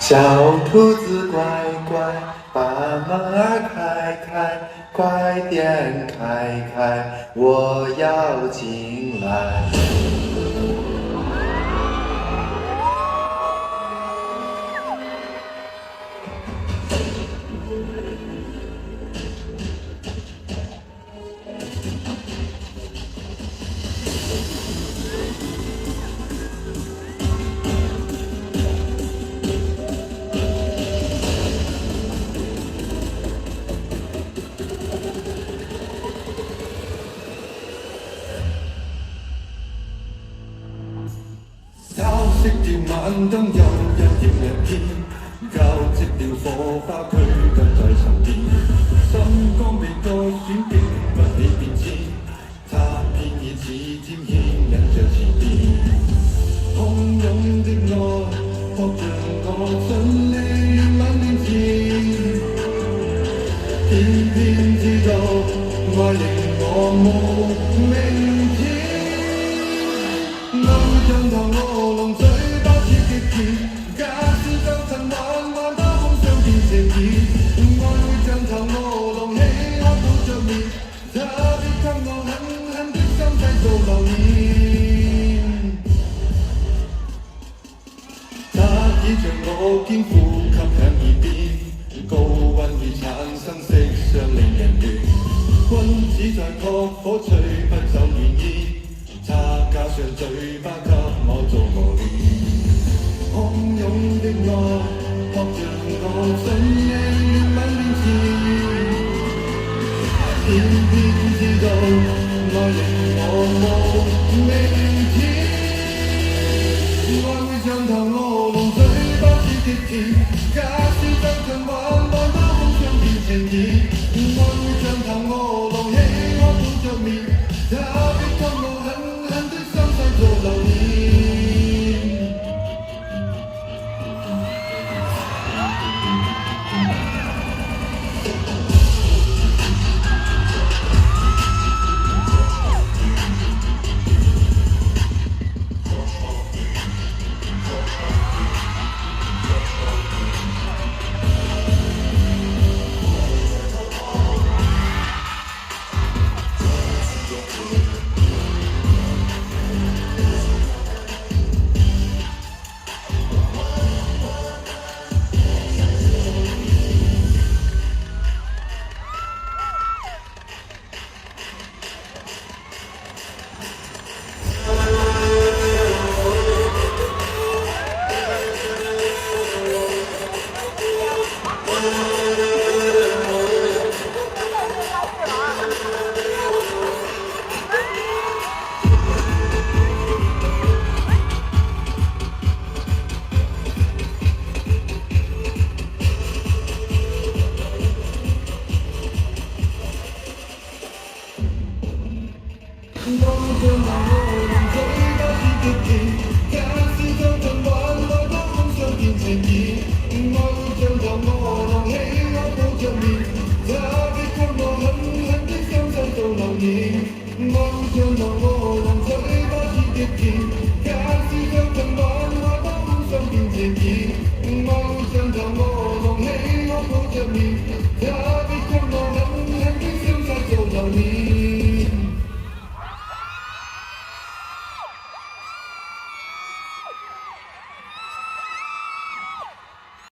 小兔子乖乖，把门儿开开，快点开开，我要进来。熄掉晚燈，有一點亮天，交織掉火花，區隔在沉澱。心光被割損，經不起變遷，它偏已似天牽引着前邊。洶湧的愛，撲着我盡力猛練前，偏偏知道愛令我無明天。愛會像頭餓狼嘴巴似極甜，假使將塵慢慢把夢想變成熱。愛會像頭餓狼起可抱着面，他必給我狠狠的心製造留念。他倚着我肩呼吸響耳邊，高溫已產生色相令人亂。君子在撲火吹不走暖意，他加上嘴巴給我做磨練。洶湧的愛撲着我盡力猛練前，偏偏知道愛令我無明天。愛會像頭餓狼嘴巴似極甜，假使將塵慢慢把夢想變成熱。愛會像頭餓狼起可抱着面，他必給我狠狠的心製造留念。愛會像頭餓狼嘴巴似極甜，假使將塵慢慢把夢想變成熱。愛會像頭餓狼起可抱着面，他必給我狠狠的心製造留念。愛會像頭餓狼嘴巴似極甜，假使將塵慢慢把夢想變成熱。愛會像頭餓狼起可抱着面。